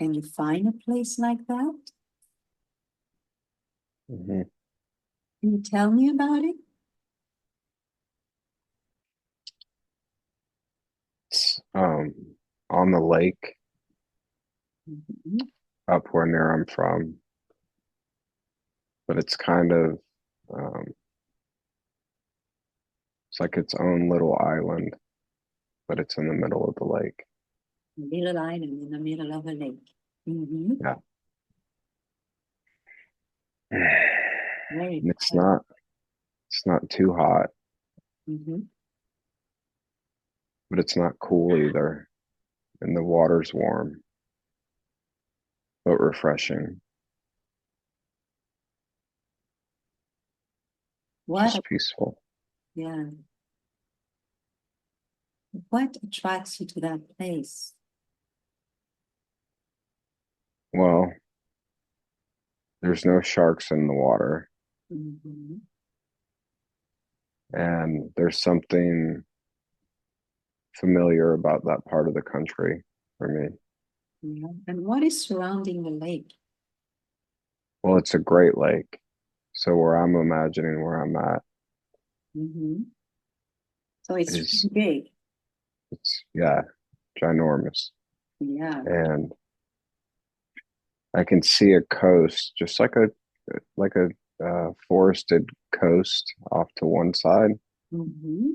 Can you find a place like that? Hmm. Can you tell me about it? It's on the lake Mhm. up where near I'm from, but it's kind of it's like its own little island, but it's in the middle of the lake. A little island in the middle of a lake. Mm-hmm. Yeah. Very And quiet. it's not too hot, Mm-hmm. but it's not cool either. And the water's warm, but refreshing, What? just peaceful. Yeah. What attracts you to that place? Well, there's no sharks in the water, Mm-hmm. and there's something familiar about that part of the country for me. Yeah. And what is surrounding the lake? Well, it's a great lake. So where I'm imagining where I'm at Mm-hmm. So it's is big. it's yeah, ginormous. Yeah. And I can see a coast, just like a forested coast off to one side. Mm-hmm.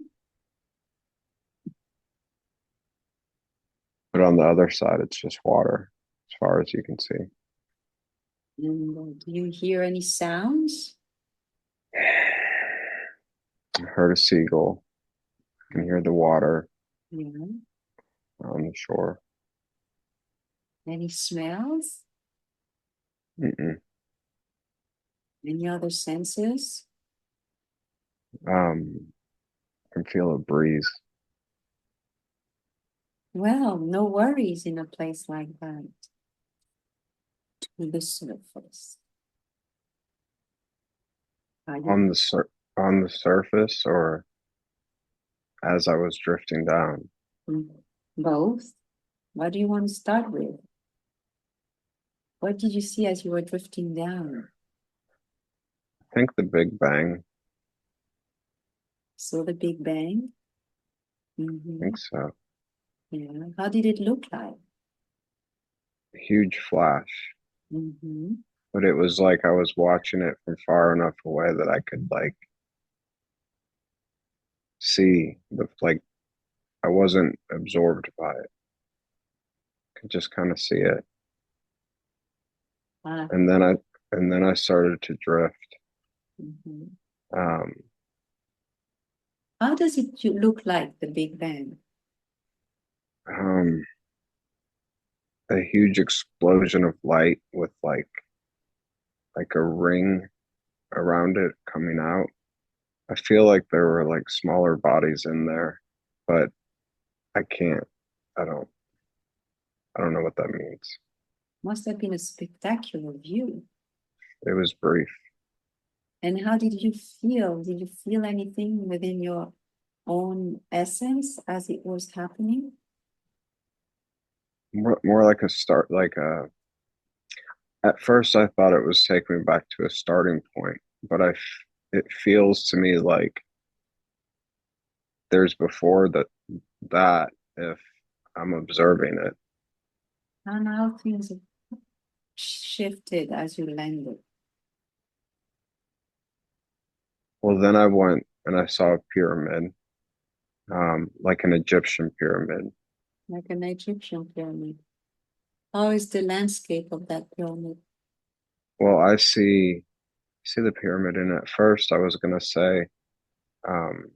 But on the other side, it's just water as far as you can see. And do you hear any sounds? I heard a seagull. I can hear the water Yeah. on the shore. Any smells? Mm-mm. Any other senses? I can feel a breeze. Well, no worries in a place like that. To the surface. Are you On on the surface or as I was drifting down. both? What do you want to start with? What did you see as you were drifting down? I think the Big Bang. Saw the Big Bang? I Mm-hmm. think so. Yeah. How did it look like? Huge flash. Mm-hmm. But it was like I was watching it from far enough away that I could like see the like I wasn't absorbed by it. Could just kind of see it. Ah, And then I started to drift. mhm. Um, How does it look like, the Big Bang? um, a huge explosion of light with like a ring around it coming out. I feel like there were like smaller bodies in there, but I can't. I don't. I don't know what that means. Must have been a spectacular view. It was brief. And how did you feel? Did you feel anything within your own essence as it was happening? More like a start. Like a. At first, I thought it was taking me back to a starting point, but it feels to me like there's before that if I'm observing it. And how things shifted as you landed, Well, then I went and I saw a pyramid, like an Egyptian pyramid. like an Egyptian pyramid. How is the landscape of that pyramid? Well, I see the pyramid, and at first I was gonna say, um,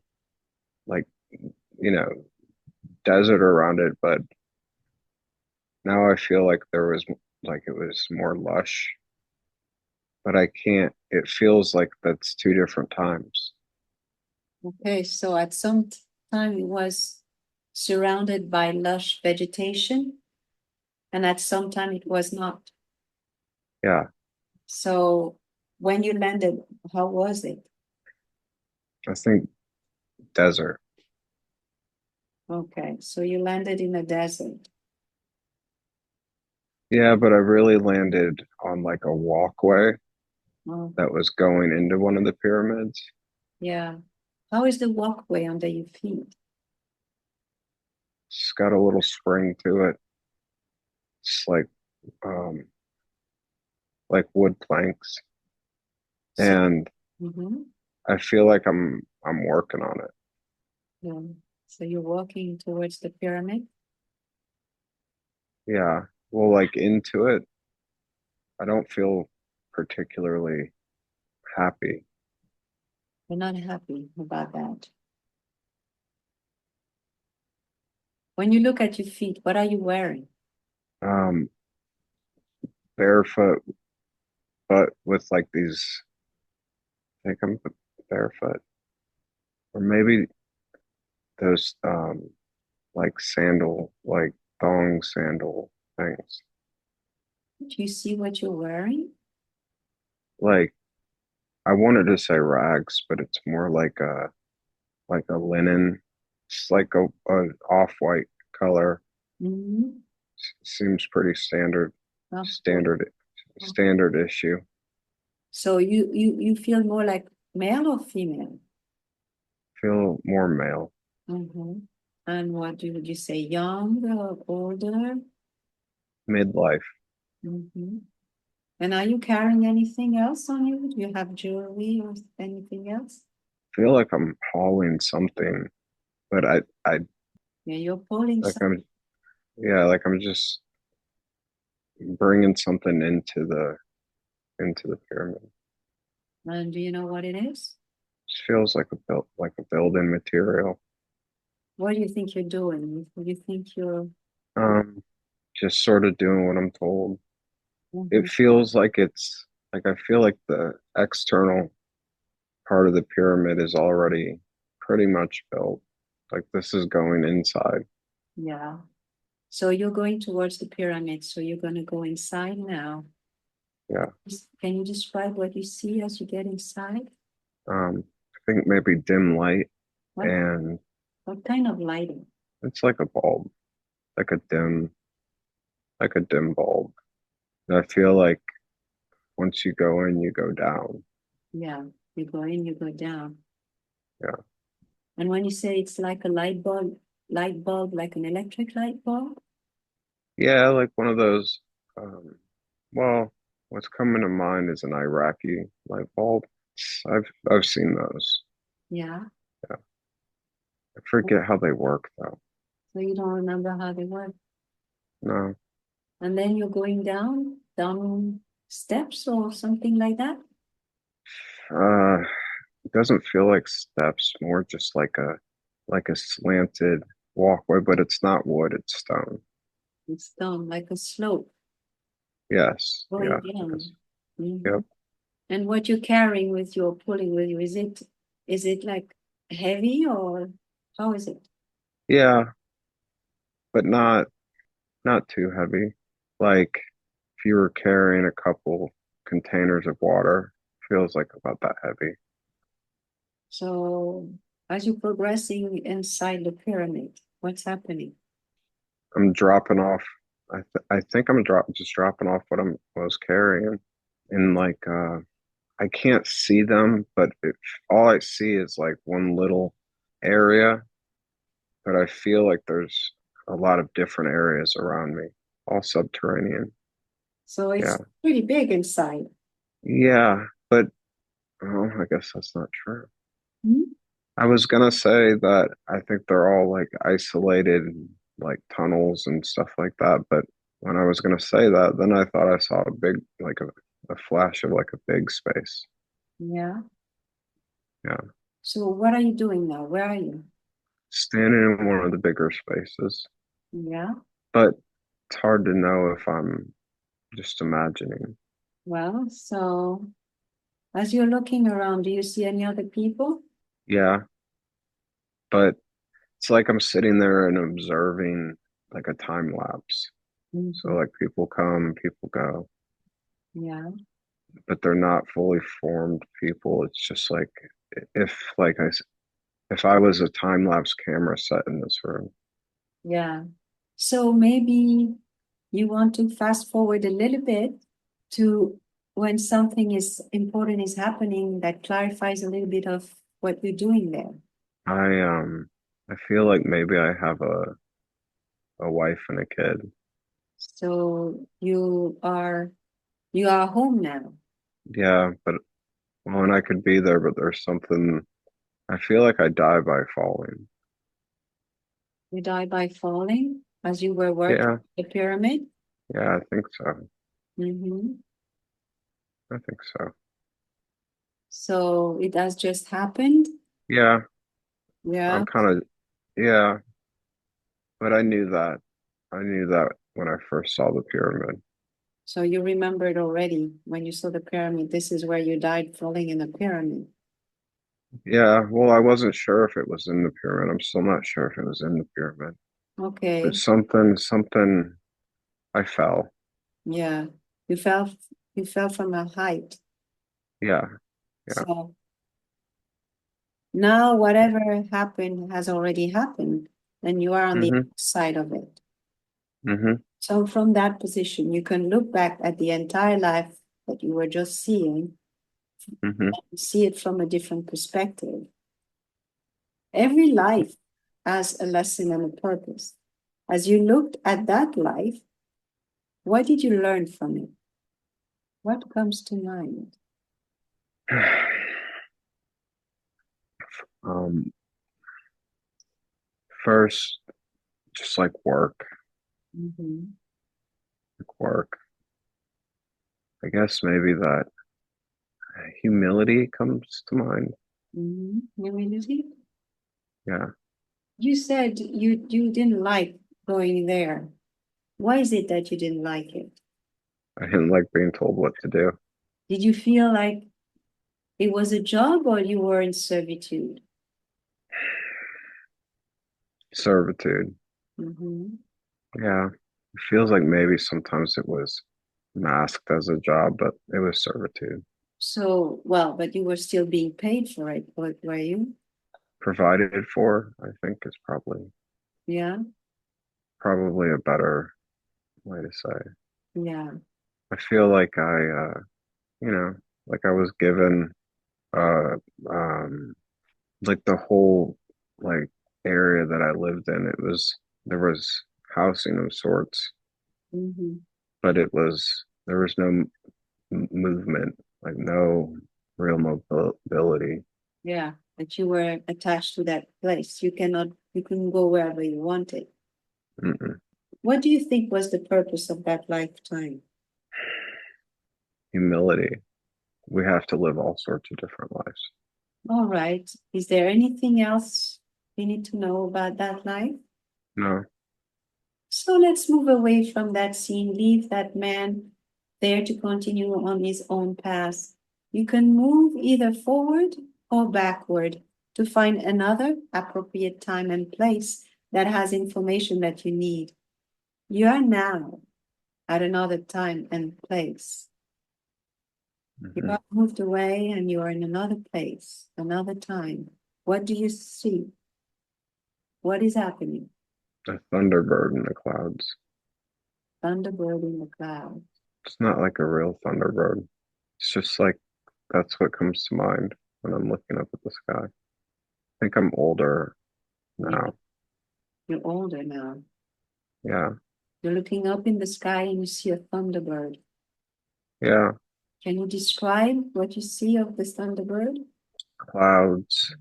like you know, desert around it, but now I feel like there was like it was more lush, but I can't. It feels like that's two different times. Okay, so at some time it was surrounded by lush vegetation, and at some time it was not. Yeah, So when you landed, how was it? I think desert. Okay, so you landed in a desert. Yeah, but I really landed on like a walkway Oh, that was going into one of the pyramids. yeah. How is the walkway under your feet? It's got a little spring to it. It's um like wood planks. So, And mm-hmm. I feel like I'm working on it. Yeah. So you're walking towards the pyramid. Yeah. Well, like into it, I don't feel particularly happy. You're not happy about that. When you look at your feet, what are you wearing? Um, Barefoot, but with like these, I think I'm barefoot, or maybe those like sandal, like thong sandal things. Do you see what you're wearing? Like I wanted to say rags, but it's more like a linen. It's like a off-white color. Mm-hmm. Seems pretty Off-white. standard, standard issue. So you feel more like male or female? Feel more male. Mm-hmm. And would you say young or older? Midlife. Mm-hmm. And are you carrying anything else on you? Do you have jewelry or anything else? Feel like I'm hauling something, but I Yeah, you're pulling like some. yeah, like I'm just bringing something into the pyramid. And do you know what it is? Just feels like a building material. What do you think you're doing? You think you're Um, just sort of doing what I'm told. It Mhm. feels like it's like I feel like the external part of the pyramid is already pretty much built. Like this is going inside. Yeah. So you're going towards the pyramid. So you're going to go inside now. Yeah. Can you describe what you see as you get inside? I think maybe dim light What and what kind of lighting? it's like a bulb, like a like a dim bulb. And I feel like once you go in, you go down. Yeah. You go in, you go down. Yeah. And when you say it's like a light bulb, like an electric light bulb? Yeah, like one of those um well, what's coming to mind is an Iraqi light bulb. I've seen those. Yeah. Yeah. I forget how they work though. So you don't remember how they work. No. And then you're going down steps or something like that. Uh it doesn't feel like steps, more just like a slanted walkway, but it's not wood, it's stone. It's down like a slope Yes. going Yeah. Yes. down. Mhm. Yep. And what you're carrying with you or pulling with you, is it like heavy or how is it? Yeah, but not too heavy. Like if you were carrying a couple containers of water, feels like about that heavy. So as you're progressing inside the pyramid, what's happening? I'm dropping off. I think I'm just dropping off what I was carrying, and I can't see them, but all I see is like one little area, but I feel like there's a lot of different areas around me, all subterranean. So Yeah, it's pretty big inside. yeah, but oh, I guess that's not true. Hmm? I was gonna say that I think they're all like isolated, like tunnels and stuff like that. But when I was gonna say that, then I thought I saw a flash of like a big space. Yeah. Yeah, So what are you doing now? Where are you? standing in one of the bigger spaces. Yeah. But it's hard to know if I'm just imagining. Well, so as you're looking around, do you see any other people? Yeah, but it's like I'm sitting there and observing like a time lapse. So Mhm. like people come, people go, Yeah. but they're not fully formed people. It's just like if like if I was a time lapse camera set in this room. Yeah. So maybe You want to fast forward a little bit to when something is important is happening that clarifies a little bit of what you're doing there. I feel like maybe I have a wife and a kid. So you are home now. Yeah, but well, and I could be there, but there's something I feel like I die by falling. You died by falling as you were working Yeah, the pyramid. yeah, I think so. Mm-hmm. I think so. So it has just happened. Yeah, I'm Yeah. kind of yeah, but I knew that. I knew that when I first saw the pyramid. So you remembered already when you saw the pyramid, this is where you died falling in the pyramid. Yeah, well, I wasn't sure if it was in the pyramid. I'm still not sure if it was in the pyramid. But Okay. something I fell. Yeah. You fell you fell from a height. Yeah, yeah. So now whatever happened has already happened, and you are on the Mm-hmm. other side of it. Mm-hmm. So from that position, you can look back at the entire life that you were just seeing, Mm-hmm. see it from a different perspective. Every life has a lesson and a purpose. As you looked at that life, what did you learn from it? What comes to mind? Um, First, just like Mm-hmm. work. I guess maybe that humility comes to mind. Mm-hmm. Humility? Yeah, You said you didn't like going there. Why is it that you didn't like it? I didn't like being told what to do. Did you feel like it was a job or you were in servitude? Servitude. Mm-hmm. Yeah, it feels like maybe sometimes it was masked as a job, but it was servitude. So, well, but you were still being paid for it, were you? Provided for, I think, is Yeah, probably a better way to say. yeah. I feel like you know, like I was given uh um like the whole like area that I lived in, there was housing of sorts, Mm-hmm. but there was no movement, like no real mobility. Yeah, that you were attached to that place. You couldn't go wherever you wanted. Mm-mm. What do you think was the purpose of that lifetime? Humility. We have to live all sorts of different lives. All right. Is there anything else we need to know about that life? No, So let's move away from that scene, leave that man there to continue on his own path. You can move either forward or backward to find another appropriate time and place that has information that you need. You are now at another time and place. You hmm are moved away and you are in another place, another time. What do you see? What is happening? a thunderbird in the clouds. Thunderbird in the cloud. It's not like a real thunderbird. It's just like that's what comes to mind when I'm looking up at the sky. I think I'm older Yeah, now. you're older now. Yeah, You're looking up in the sky and you see a thunderbird. yeah. Can you describe what you see of this thunderbird? Clouds,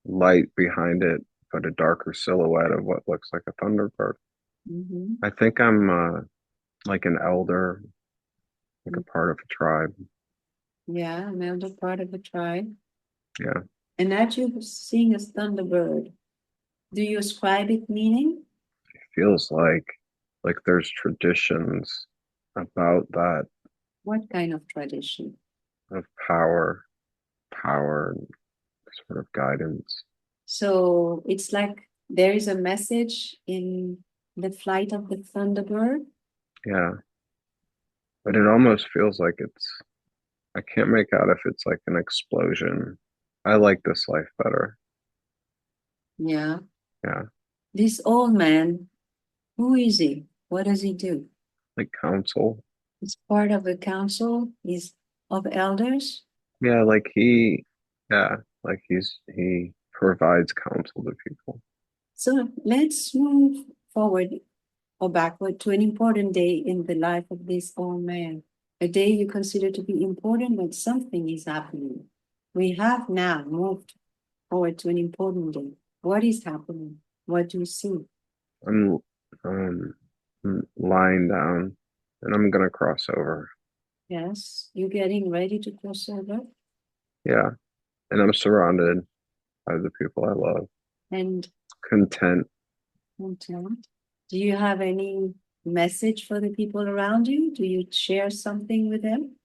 light behind it, but a darker silhouette of what looks like a thunderbird. Mm-hmm. I think I'm like an elder, like a part of a tribe. Yeah, an elder part of the tribe. Yeah, And as you seeing a thunderbird, do you ascribe it meaning? feels like there's traditions about that What kind of tradition? of power, and sort of guidance. So it's like there is a message in the flight of the thunderbird. Yeah, but it almost feels like I can't make out if it's like an explosion. I like this life better. Yeah. Yeah, This old man, who is he? What does he do? like counsel. It's part of a council is of elders. Yeah, yeah, like he provides counsel to people. So let's move forward or backward to an important day in the life of this old man. A day you consider to be important, but something is happening. We have now moved forward to an important day. What is happening? What do you see? I'm I'm lying down and I'm gonna cross over. Yes, you're getting ready to cross over. Yeah, and I'm surrounded by the people I love. And Content, content. Do you have any message for the people around you? Do you share something with them?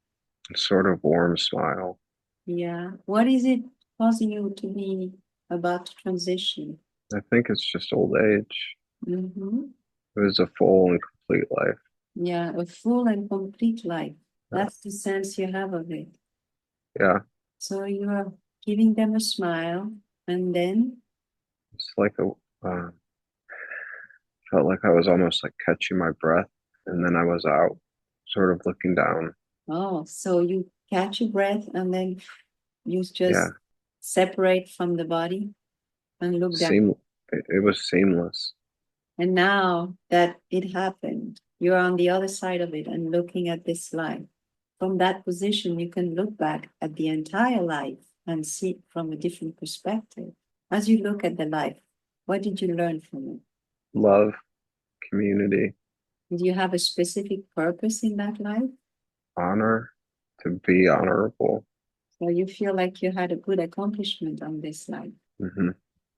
sort of warm smile. Yeah. What is it causing you to be about to transition? I think it's just old age. Mm-hmm. It was a full and complete life. Yeah, a full and complete life. Yeah, That's the sense you have of it. yeah. So you are giving them a smile, and then, It's like a felt like I was almost like catching my breath, and then I was out, sort of looking down. oh, so you catch your breath, and then you Yeah, just separate from the body and look down. seam. It was seamless. And now that it happened, you're on the other side of it and looking at this life. From that position, you can look back at the entire life and see it from a different perspective. As you look at the life, what did you learn from it? Love, community, Do you have a specific purpose in that life? honor, to be honorable. So you feel like you had a good accomplishment on this life. Hmm.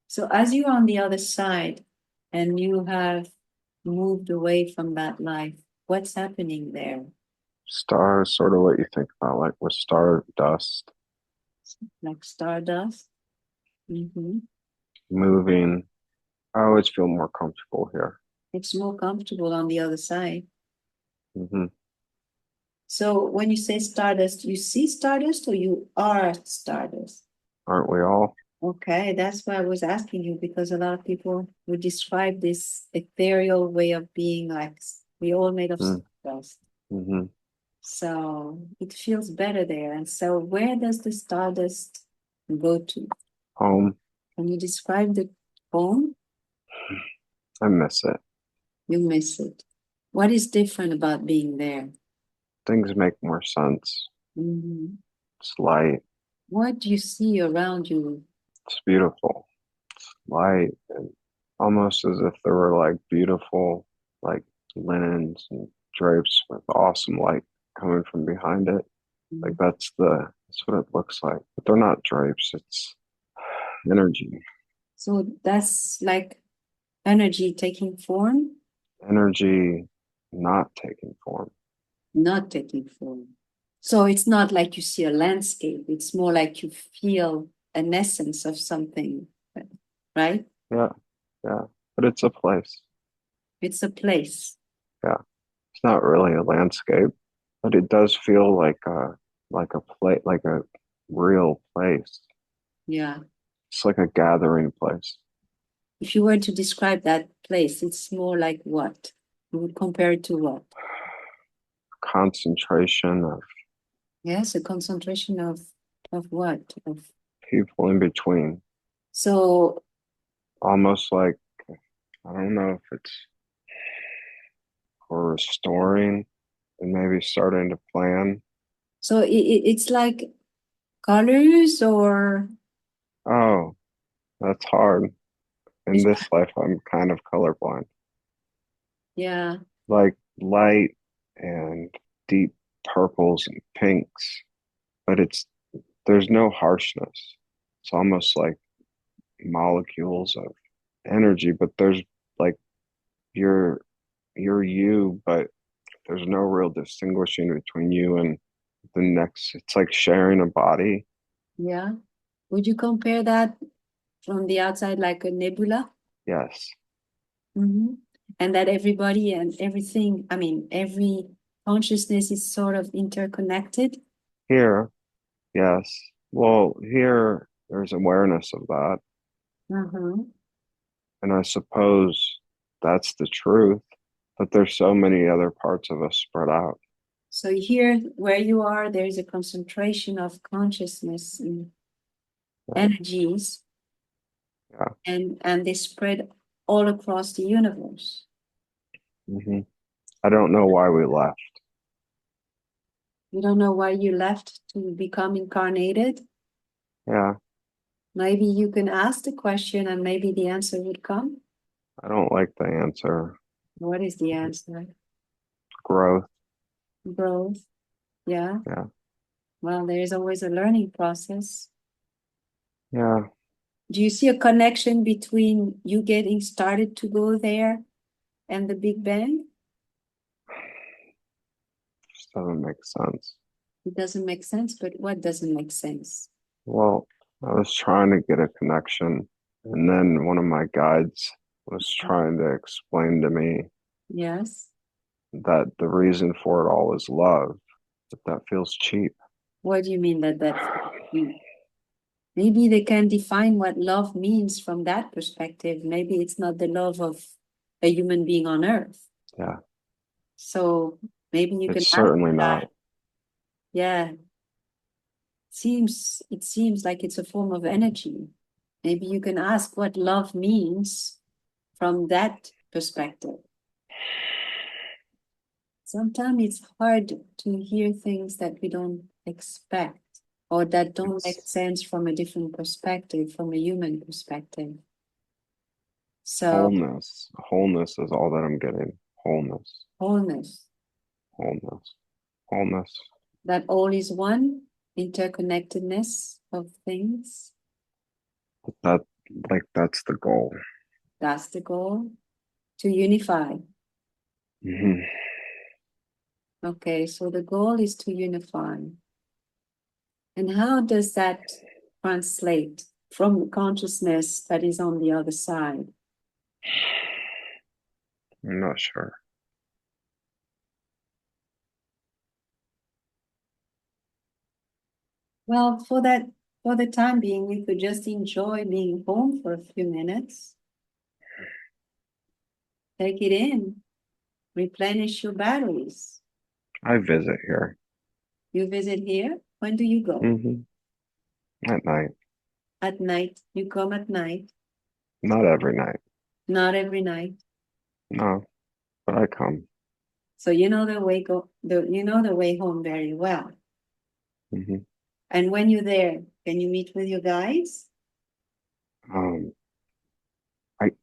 So as you're on the other side and you have moved away from that life, what's happening there? Star is sort of what you think about, like with star dust, Like stardust? moving. I always feel more comfortable here. It's more comfortable on the other side. Hmm. So when you say stardust, you see stardust or you are stardust? Aren't we all? Okay, that's why I was asking you because a lot of people would describe this ethereal way of being like we all made of stardust. Mm-hmm. So it feels better there. And so where does the stardust go to? Home. Can you describe the home? I miss it. You miss it. What is different about being there? Things make more sense. Mhm. It's light. What do you see around you? It's beautiful. Light and almost as if there were like beautiful like linens and drapes with awesome light coming from behind it. Like that's what it looks like. But they're not drapes, it's energy. So that's like energy taking form, Energy not taking form. not taking form. So it's not like you see a landscape, it's more like you feel an essence of something, right? Yeah, yeah. But it's a place. It's a place. Yeah. It's not really a landscape, but it does feel like a place, like a real place. Yeah. It's like a gathering place. If you were to describe that place, it's more like what? You would compare it to what? Concentration of Yes, a concentration of what? Of people in between. so Almost like I don't know if it's for restoring and maybe starting to plan. so it's like colors or Oh, that's hard. In is this life, I'm kind of colorblind. yeah. Like light and deep purples and pinks, but there's no harshness. It's almost like molecules of energy, but there's like you're you're you, but there's no real distinguishing between you and the next. It's like sharing a body. Yeah. Would you compare that from the outside like a nebula? Yes. Mm-hmm. And that everybody and everything, I mean, every consciousness is sort of interconnected. Here, yes. Well, here there's awareness of that, Mm-hmm. and I suppose that's the truth. but there's so many other parts of us spread out. So here where you are, there is a concentration of consciousness and Yeah, energies, yeah. and they spread all across the universe. hmm I don't know why we left. You don't know why you left to become incarnated. Yeah, Maybe you can ask the question and maybe the answer would come. I don't like the answer. What is the answer? Growth. Growth. Yeah. Yeah, Well, there is always a learning process. yeah. Do you see a connection between you getting started to go there and the Big Bang? Just doesn't make sense. It doesn't make sense, but what doesn't make sense? Well, I was trying to get a connection, and then one of my guides was trying to explain to me Yes. that the reason for it all is love, but that feels cheap. What do you mean that maybe they can define what love means from that perspective. Maybe it's not the love of a human being on earth. Yeah, So maybe you can it's ask certainly that. not. Yeah, it seems like it's a form of energy. Maybe you can ask what love means from that perspective. Sometimes it's hard to hear things that we don't expect or that don't make It's sense from a different perspective, from a human perspective. So, wholeness. Wholeness is all that I'm getting. Wholeness, wholeness, wholeness, wholeness. that all is one, interconnectedness of things. That, like, that's the goal. That's the goal, to unify. hmm Okay, so the goal is to unify. And how does that translate from the consciousness that is on the other side? I'm not sure. Well, for the time being, you could just enjoy being home for a few minutes. Take it in, replenish your batteries. I visit here. You visit here. When do you go? hmm At night. At night. You come at night. Not every night. Not every night. No, but I come. So you know the way home very well. hmm And when you're there, can you meet with your guides? Um,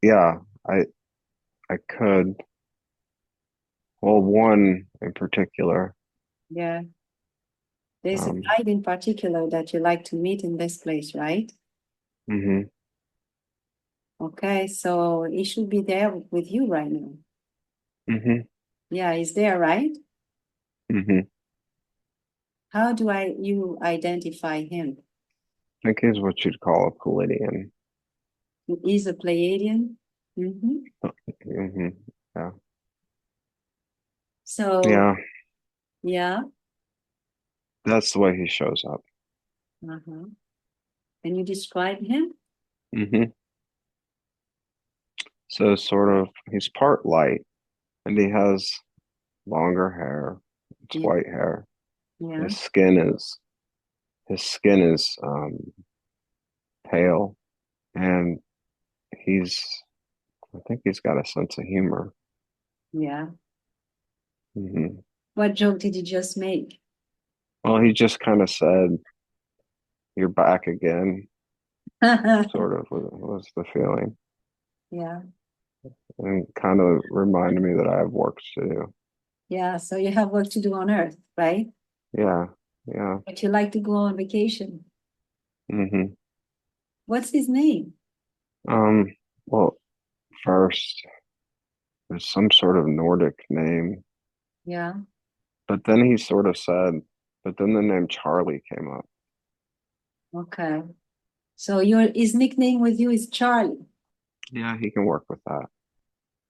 yeah, I I could. Well, one in particular. Yeah. There's a Um, guide in particular that you like to meet in this place, right? hmm Okay, so he should be there with you right now. hmm Yeah, he's there, right? hmm How do you identify him? I think he's what you'd call a Palladian. He's a Pleiadian. hmm Yeah. So, Yeah, yeah. that's the way he shows up. Uh-huh. Can you describe him? hmm So sort of, he's part light, and he has longer hair. It's Yeah, white hair. yeah, His skin is pale, and he's I think he's got a sense of humor. yeah. hmm What joke did you just make? Well, he just kind of said, "You're back again," sort of was the feeling, Yeah, and kind of reminded me that I have work to do. yeah. So you have work to do on Earth, right? Yeah, yeah. But you like to go on vacation. hmm What's his name? Um, well, first there's some sort of Nordic name, Yeah. but then he sort of said, but then the name Charlie came up. Okay. So your his nickname with you is Charlie. Yeah, he can work with that.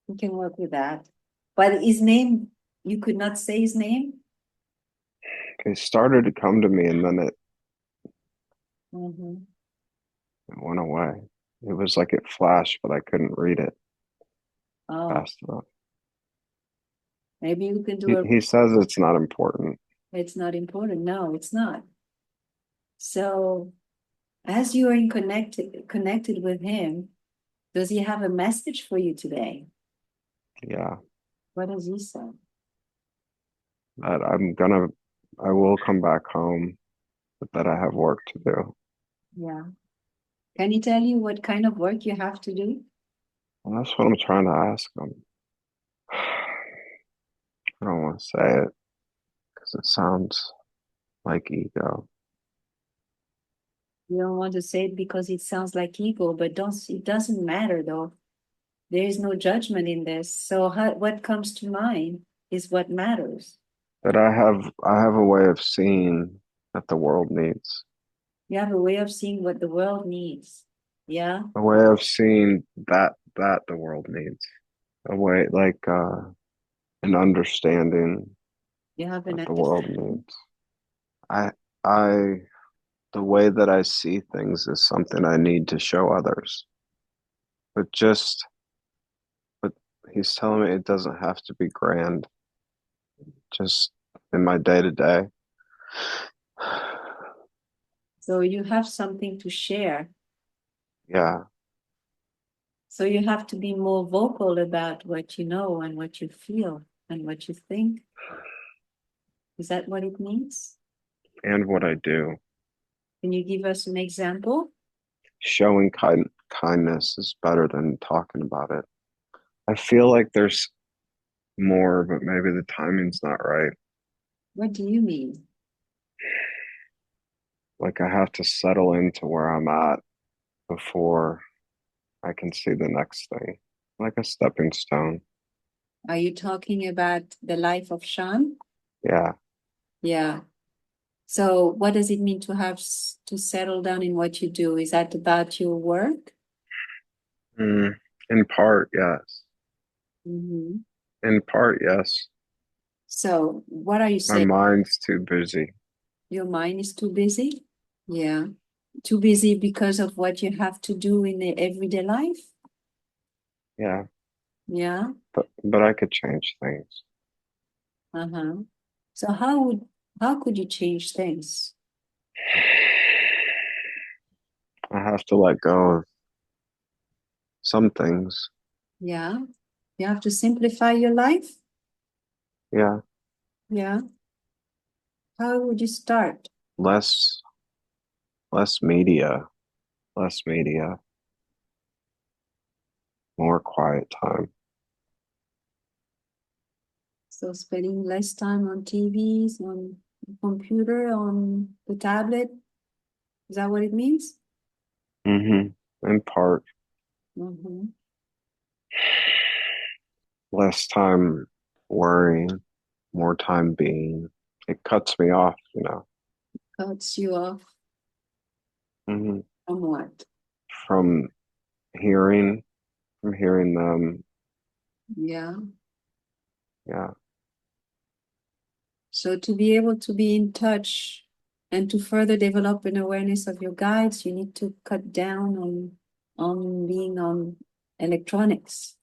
You can work with that. But his name, you could not say his name? It started to come to me, and then Mm-hmm. it went away. It was like it flashed, but I couldn't read it Oh, fast enough. Maybe you can do He, a, he says it's not important. it's not important. No, it's not. So as you are in connected with him, does he have a message for you today? Yeah, What does he say? that I will come back home, but that I have work to do. Yeah. Can he tell you what kind of work you have to do? And that's what I'm trying to ask him. I don't want to say it because it sounds like ego. You don't want to say it because it sounds like ego, but don't it doesn't matter though. There is no judgment in this. So what comes to mind is what matters. That I have a way of seeing that the world needs. You have a way of seeing what the world needs. Yeah. A way of seeing that the world needs. A way like an understanding You have an that the world understanding. needs. I I the way that I see things is something I need to show others. But just but he's telling me it doesn't have to be grand. Just in my day to day. So you have something to share. Yeah, So you have to be more vocal about what you know and what you feel and what you think. Is that what it means? and what I do. Can you give us an example? Showing kindness is better than talking about it. I feel like there's more, but maybe the timing's not right. What do you mean? Like I have to settle into where I'm at before I can see the next thing, like a stepping stone. Are you talking about the life of Sean? Yeah. Yeah. So what does it mean to have to settle down in what you do? Is that about your work? Mm, in part, yes. Mhm. In part, yes. So what are you My saying? mind's too busy. Your mind is too busy? Yeah. Too busy because of what you have to do in the everyday life? Yeah, Yeah. but I could change things. Uh-huh. So how could you change things? I have to let go of some things. Yeah. You have to simplify your life? Yeah, Yeah. How would you start? less less media, less media, more quiet time. So spending less time on TVs, on the computer, on the tablet. Is that what it means? In part, Mm-hmm. less time worrying, more time being. It cuts me off, Cuts you off hmm from what? from hearing, from hearing them. Yeah. Yeah, So to be able to be in touch and to further develop an awareness of your guides, you need to cut down on being on electronics.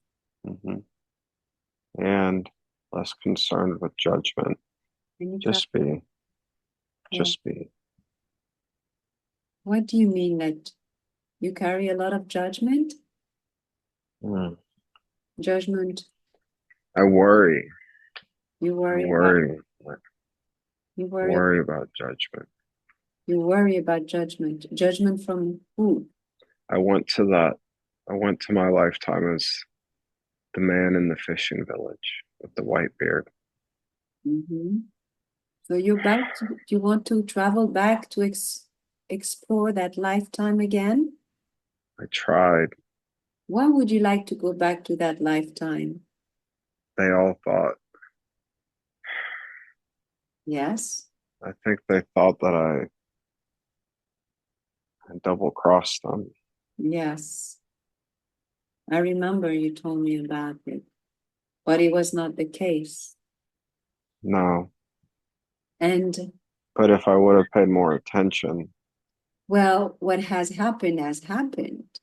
hmm and less concerned with judgment. And you try, Just be, yeah. just be. What do you mean that you carry a lot of judgment? Mm. Judgment, I worry. you I worry about, worry. I you worry, worry about judgment. you worry about judgment. Judgment from who? I went to that. I went to my lifetime as the man in the fishing village with the white beard. Mm-hmm. So you want to travel back to explore that lifetime again? I tried. Why would you like to go back to that lifetime? They all thought, Yes, I think they thought that I double crossed them. yes. I remember you told me about it, but it was not the case. No, And but if I would have paid more attention, well, what has happened.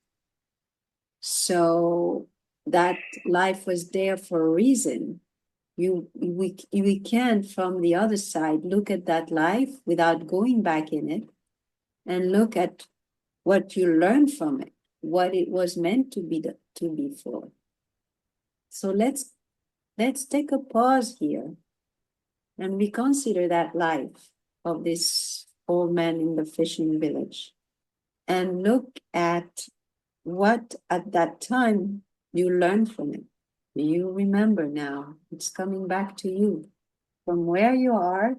So that life was there for a reason. We can from the other side look at that life without going back in it and look at what you learn from it, what it was meant to be for. So let's take a pause here and reconsider that life of this old man in the fishing village and look at what at that time you learned from it. You remember now, it's coming back to you. From where you are,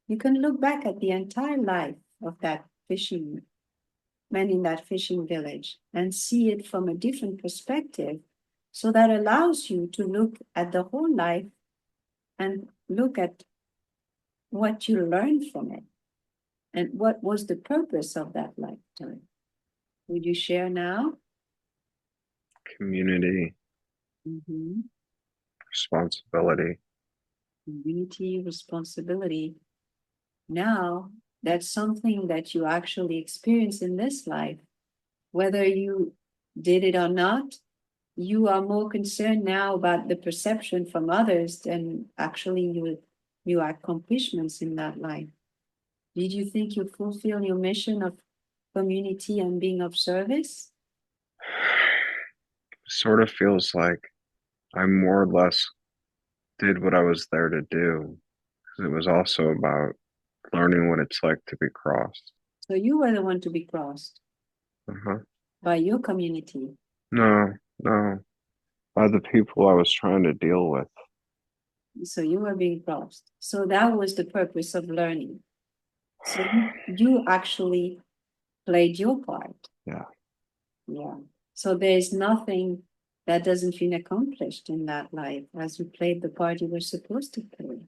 you can look back at the entire life of that fishing man in that fishing village and see it from a different perspective. So that allows you to look at the whole life and look at what you learned from it and what was the purpose of that lifetime. Would you share now? Community, Mhm. responsibility. Community, responsibility. Now, that's something that you actually experience in this life. Whether you did it or not, you are more concerned now about the perception from others than actually your accomplishments in that life. Did you think you fulfill your mission of community and being of service? Sort of feels like I more or less did what I was there to do. 'Cause it was also about learning what it's like to be crossed. So you were the one to be crossed Uh-huh. by your community. No, no. By the people I was trying to deal with. So you were being crossed. So that was the purpose of learning. So you actually played your part. Yeah. Yeah. So there's nothing that doesn't feel accomplished in that life as you played the part you were supposed to play.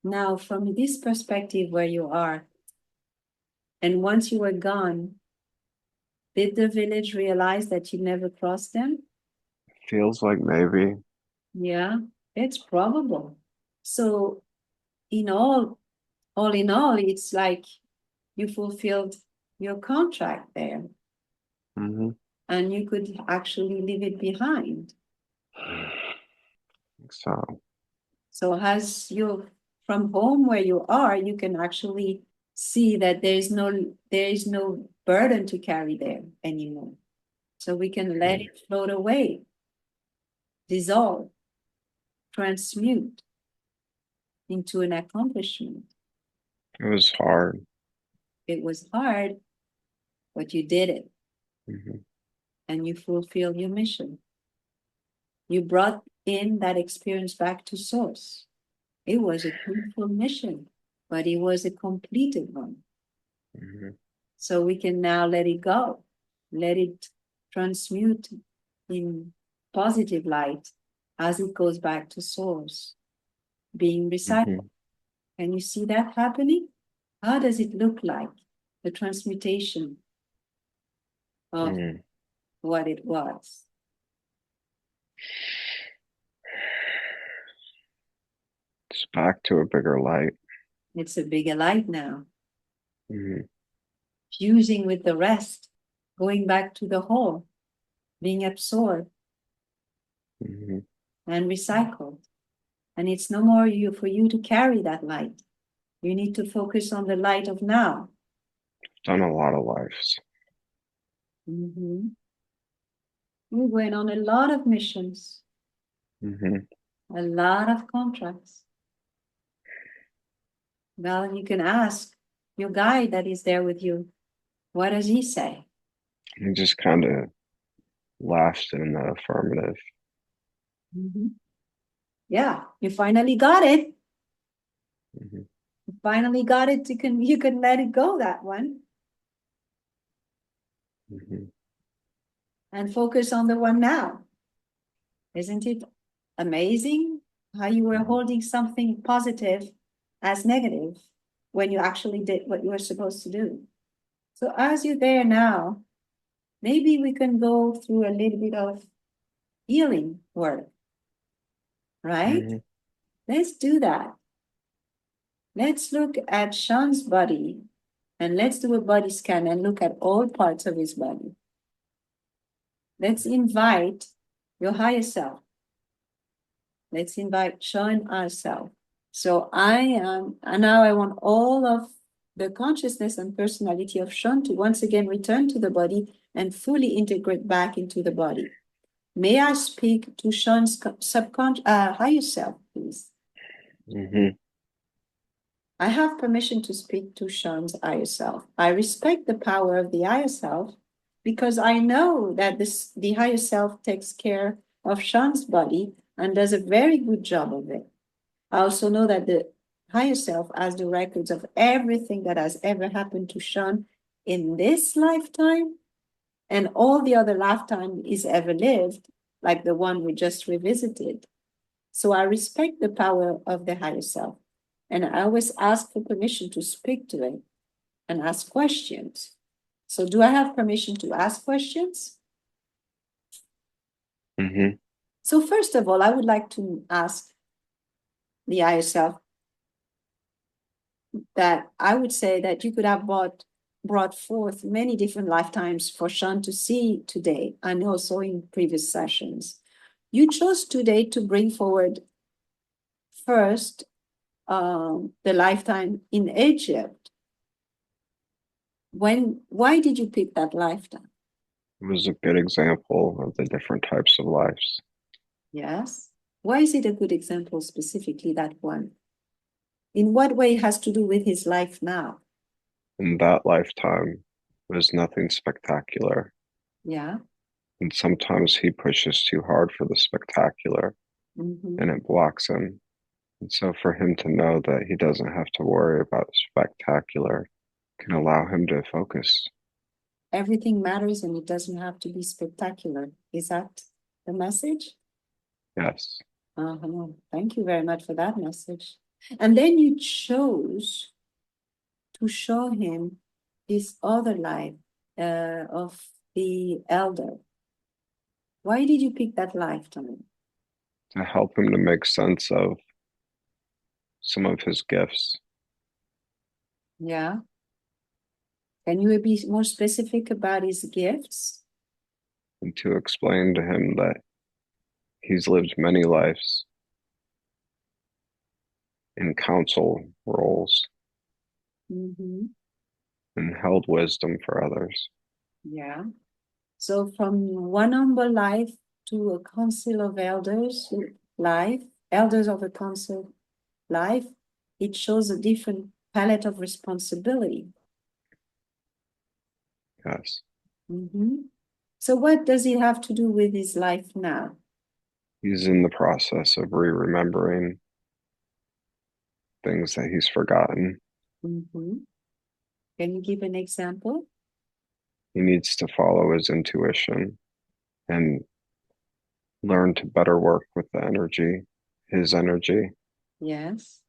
Now, from this perspective where you are, and once you were gone, did the village realize that you never crossed them? Feels like maybe. Yeah, it's probable. So in all in all, it's like you fulfilled your contract there Mm-hmm. and you could actually leave it behind. So, So as you from home where you are, you can actually see that there is no burden to carry there anymore. So we can let it float away, dissolve, transmute into an accomplishment. it was hard. It was hard, but you did it Mm-hmm. and you fulfilled your mission. You brought in that experience back to source. It was a painful mission, but it was a completed one. Mm-hmm. So we can now let it go, let it transmute in positive light as it goes back to source, being Mm-hmm. recycled. Can you see that happening? How does it look like? The transmutation of Mm. what it was. It's back to a bigger light. It's a bigger light now, Mm-hmm. fusing with the rest, going back to the whole, being absorbed Mm-hmm. and recycled. And it's no more for you to carry that light. You need to focus on the light of now. Done a lot of lives. Mhm. We went on a lot of missions, Mm-hmm. a lot of contracts. Well, you can ask your guide that is there with you, what does he say? He just kind of laughed in the affirmative. Mhm. Yeah, you finally got it. Mm-hmm. You finally got it. You can let it go, that one, Mm-hmm. and focus on the one now. Isn't it amazing how you were holding something positive as negative when you actually did what you were supposed to do? So as you're there now, maybe we can go through a little bit of healing work, right? Mm-hmm. Let's do that. Let's look at Sean's body and let's do a body scan and look at all parts of his body. Let's invite your higher self Let's invite Sean ourselves. So I am, and now I want all of the consciousness and personality of Sean to once again return to the body and fully integrate back into the body. May I speak to Sean's higher self, please? Mm-hmm. I have permission to speak to Sean's higher self. I respect the power of the higher self because I know that the higher self takes care of Sean's body and does a very good job of it. I also know that the higher self has the records of everything that has ever happened to Sean in this lifetime and all the other lifetime he's ever lived, like the one we just revisited. So I respect the power of the higher self. And I always ask for permission to speak to it and ask questions. So do I have permission to ask questions? Mm-hmm. So first of all, I would like to ask the higher self that I would say that you could have brought forth many different lifetimes for Sean to see today and also in previous sessions. You chose today to bring forward first the lifetime in Egypt. Why did you pick that lifetime? It was a good example of the different types of lives. Yes. Why is it a good example, specifically that one? In what way it has to do with his life now? In that lifetime was nothing spectacular. Yeah. And sometimes he pushes too hard for the spectacular Mm-hmm. and it blocks him. And so for him to know that he doesn't have to worry about spectacular can allow him to focus. Everything matters and it doesn't have to be spectacular. Is that the message? Yes. Uh-huh. Thank you very much for that message. And then you chose to show him this other life of the elder. Why did you pick that lifetime? To help him to make sense of some of his gifts Yeah. Can you be more specific about his gifts? and to explain to him that he's lived many lives in council roles Mm-hmm. and held wisdom for others. Yeah. So from one humble life to a council of elders life, elders of a council life, it shows a different palette of responsibility. Yes. Mm-hmm. So what does it have to do with his life now? He's in the process of re-remembering things that he's forgotten. Mm-hmm. Can you give an example? He needs to follow his intuition and learn to better work with the energy, his energy, Yes.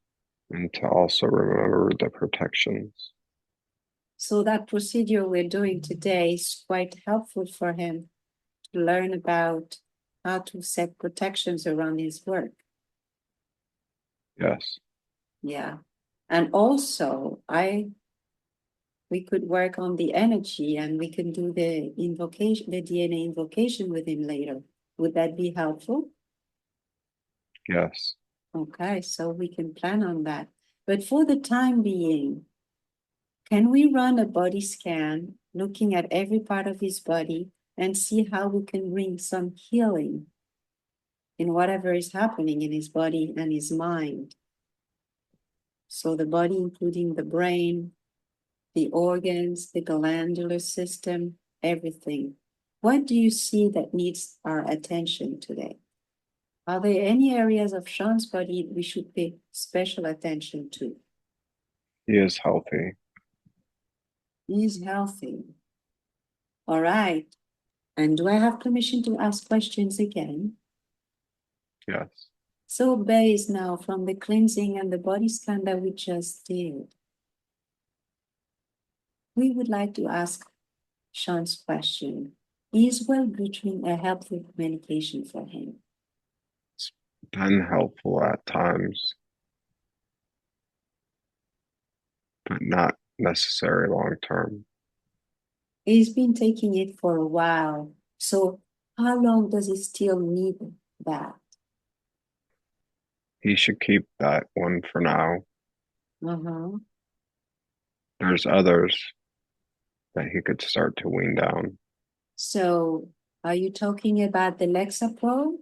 and to also remember the protections. So that procedure we're doing today is quite helpful for him to learn about how to set protections around his work. Yes. Yeah. And also, we could work on the energy and we can do the invocation, the DNA invocation with him later. Would that be helpful? Yes. Okay, so we can plan on that. But for the time being, can we run a body scan looking at every part of his body and see how we can bring some healing in whatever is happening in his body and his mind? So the body, including the brain, the organs, the glandular system, everything. What do you see that needs our attention today? Are there any areas of Sean's body we should pay special attention to? He is healthy. He's healthy. All right. And do I have permission to ask questions again? Yes. So based now from the cleansing and the body scan that we just did, we would like to ask Sean's question. Is well-being a helpful communication for him? It's been helpful at times, but not necessary long term. He's been taking it for a while. So how long does he still need that? He should keep that one for now. Uh-huh. There's others that he could start to wean down. So are you talking about the Lexapro?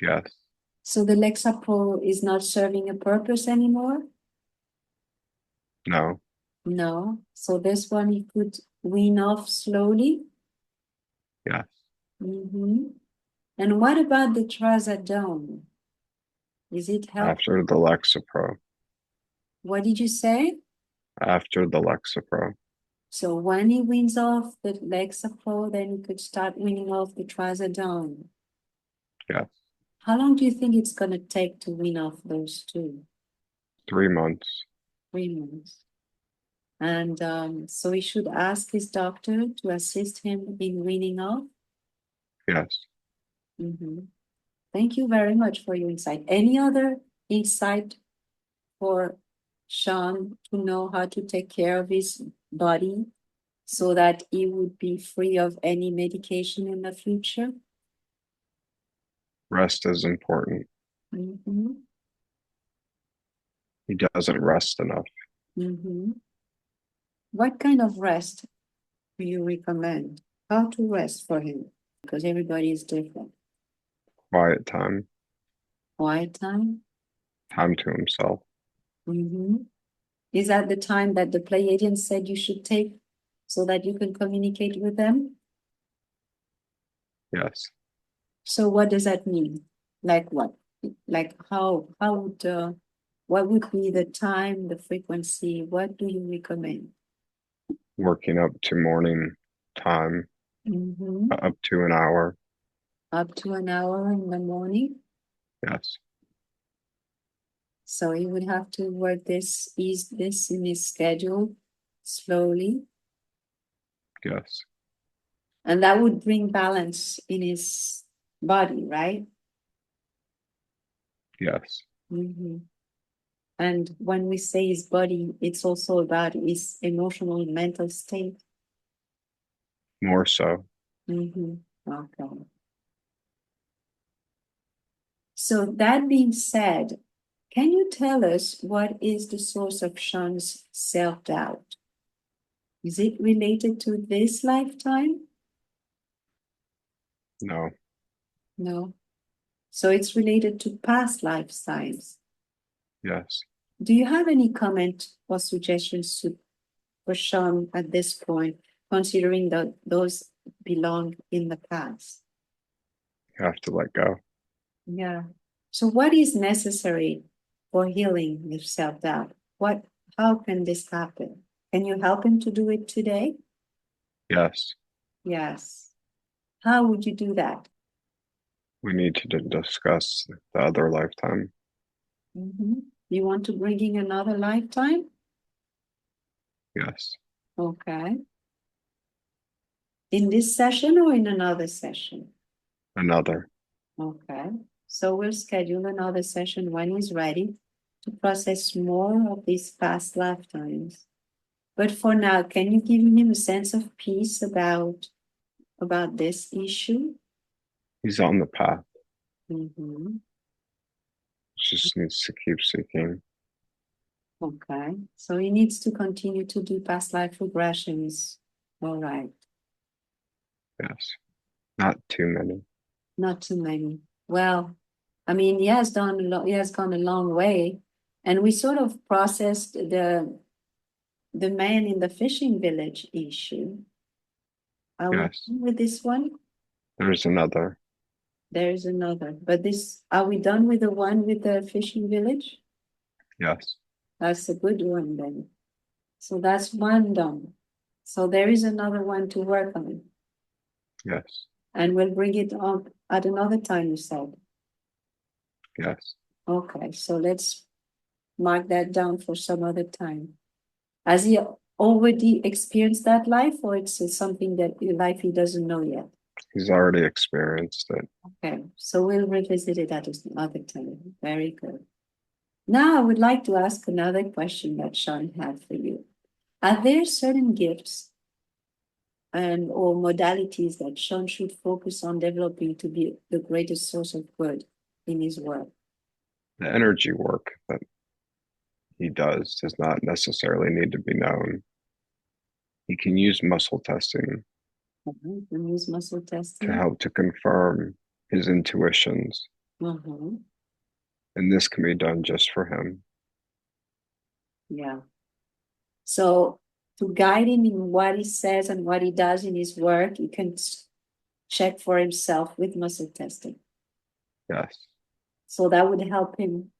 Yes. So the Lexapro is not serving a purpose anymore? No. No. So this one you could wean off slowly? Yes. Mm-hmm. And what about the trazodone? Is it helpful? After the Lexapro. What did you say? After the Lexapro. So when he weans off the Lexapro, then he could start weaning off the trazodone. Yes. How long do you think it's going to take to wean off those two? 3 months. 3 months. And so he should ask his doctor to assist him in weaning off. Yes. Mhm. Thank you very much for your insight. Any other insight for Sean to know how to take care of his body so that he would be free of any medication in the future? Rest is important. Mhm. He doesn't rest enough. Mhm. What kind of rest do you recommend? How to rest for him? Because everybody is different. Quiet time. Quiet time? Time to himself. Mhm. Is that the time that the Pleiadians said you should take so that you can communicate with them? Yes. So what does that mean? Like what? Like how would what would be the time, the frequency? What do you recommend? Working up to morning time, Mm-hmm. up to an hour. Up to an hour in the morning. Yes. So he would have to work ease this in his schedule slowly. Yes. And that would bring balance in his body, right? Yes. Mm-hmm. And when we say his body, it's also about his emotional and mental state. More so. Mm-hmm. Okay. So that being said, can you tell us what is the source of Sean's self-doubt? Is it related to this lifetime? No. No. So it's related to past lifetimes. Yes. Do you have any comment or suggestions for Sean at this point, considering that those belong in the past? You have to let go. Yeah. So what is necessary for healing with self-doubt? How can this happen? Can you help him to do it today? Yes. Yes. How would you do that? We need to discuss the other lifetime. You want to bring in another lifetime? Yes. Okay. In this session or in another session? Another. Okay. So we'll schedule another session when he's ready to process more of these past lifetimes. But for now, can you give him a sense of peace about this issue? He's on the path. Mm-hmm. Just needs to keep seeking. Okay. So he needs to continue to do past life regressions. All right. Yes. Not too many. Not too many. Well, I mean, he has gone a long way, and we sort of processed the man in the fishing village issue. Are we Yes. done with this one? There's another. There is another, but are we done with the one with the fishing village? Yes. That's a good one then. So that's one done. So there is another one to work on, Yes. and we'll bring it up at another time, you said. Yes. Okay, so let's mark that down for some other time. Has he already experienced that life, or it's something that life he doesn't know yet? He's already experienced it. Okay, so we'll revisit it at another time. Very good. Now I would like to ask another question that Sean had for you. Are there certain gifts and or modalities that Sean should focus on developing to be the greatest source of good in his work? The energy work that he does not necessarily need to be known. He can use muscle testing And use muscle to testing. help to confirm his intuitions, Mm-hmm. and this can be done just for him. Yeah. So to guide him in what he says and what he does in his work, he can check for himself with muscle testing. Yes, So that would help him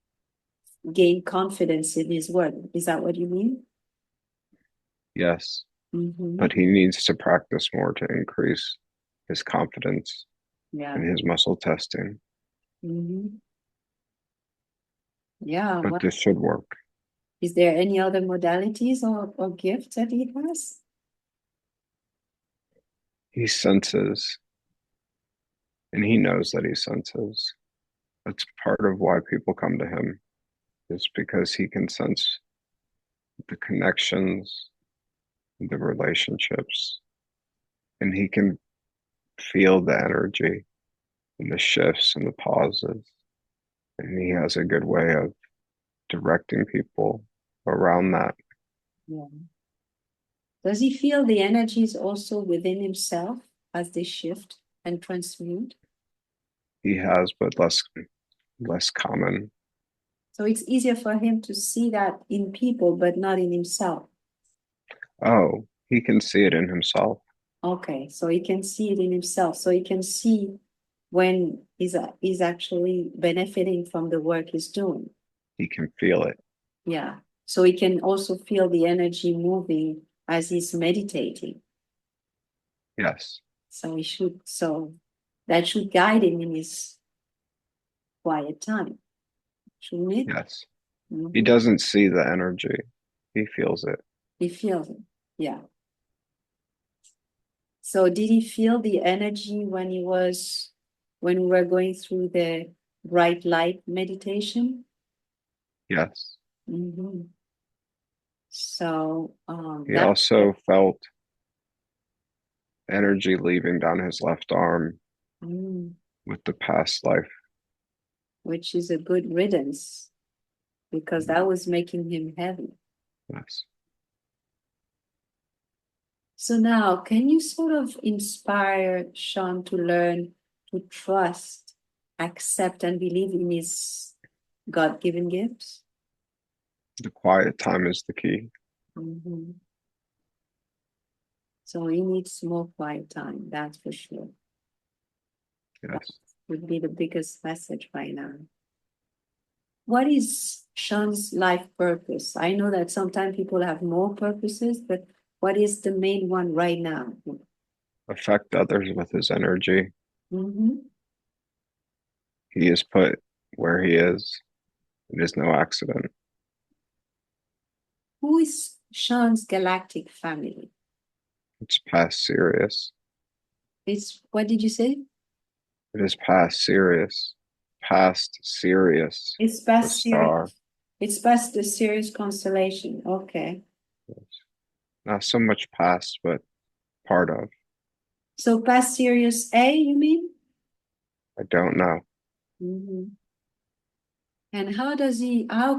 gain confidence in his work. Is that what you mean? yes, Mm-hmm. but he needs to practice more to increase his confidence Yeah. in his muscle testing. Mm-hmm. Yeah. But Well, this should work. is there any other modalities or gifts that he has? He senses, and he knows that he senses. That's part of why people come to him, is because he can sense the connections, the relationships, and he can feel the energy and the shifts and the pauses. And he has a good way of directing people around that. Yeah. Does he feel the energies also within himself as they shift and transmute? He has, but less common. So it's easier for him to see that in people, but not in himself. Oh, he can see it in himself. Okay, so he can see it in himself. So he can see when he's actually benefiting from the work he's doing. He can feel it. Yeah. So he can also feel the energy moving as he's meditating. Yes, So that should guide him in his quiet time, shouldn't it? yes. He Mhm. doesn't see the energy. He feels it. He feels it. Yeah. So did he feel the energy when we were going through the bright light meditation? Yes. Mhm. So He that also felt energy leaving down his left arm mm, with the past life. which is a good riddance because that was making him heavy. Yes. So now, can you sort of inspire Sean to learn to trust, accept, and believe in his God-given gifts? The quiet time is the key. Mhm. So he needs more quiet time, that's for sure. That Yes. would be the biggest message right now. What is Sean's life purpose? I know that sometimes people have more purposes, but what is the main one right now? Affect others with his energy. Mhm. He is put where he is. It is no accident. Who is Sean's galactic family? It's past serious. It's what did you say? It is past serious. Past serious. It's The past star. Sirius. It's past the Sirius constellation. Okay. Not so much past, but part of. So past Sirius A, you mean? I don't know. Mhm. And how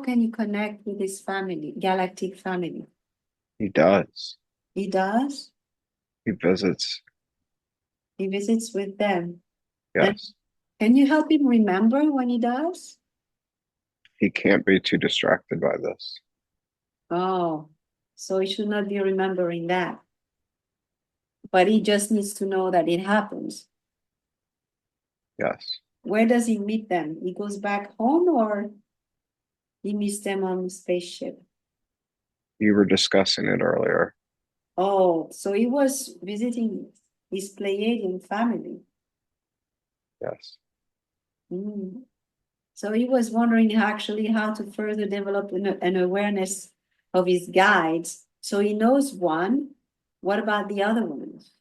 can he connect with his family, galactic family? He does. He does. He visits. He visits with them. And Yes. can you help him remember when he does? He can't be too distracted by this. Oh, so he should not be remembering that. But he just needs to know that it happens. Yes. Where does he meet them? He goes back home or he meets them on the spaceship? You were discussing it earlier. Oh, so he was visiting his Pleiadian family. Yes. Mm. So he was wondering actually how to further develop an awareness of his guides. So he knows one. What about the other ones?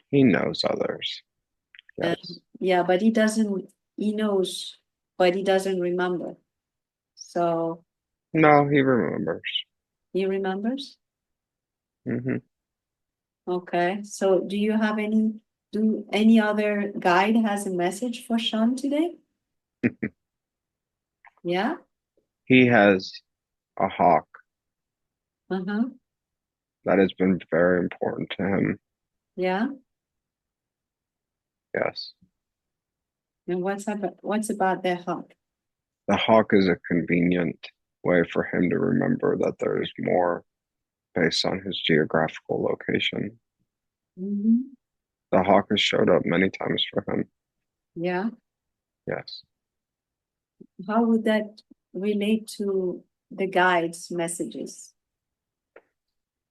He knows others. Uh, Yes. yeah, but he knows, but he doesn't remember. So No, he remembers. he remembers? Hmm. Okay. So do any other guide has a message for Sean today? Yeah. He has a hawk Uh-huh. that has been very important to him. Yeah. Yes. And what's about the hawk? The hawk is a convenient way for him to remember that there is more based on his geographical location. Mm-hmm. The hawk has showed up many times for him. Yeah. Yes. How would that relate to the guide's messages?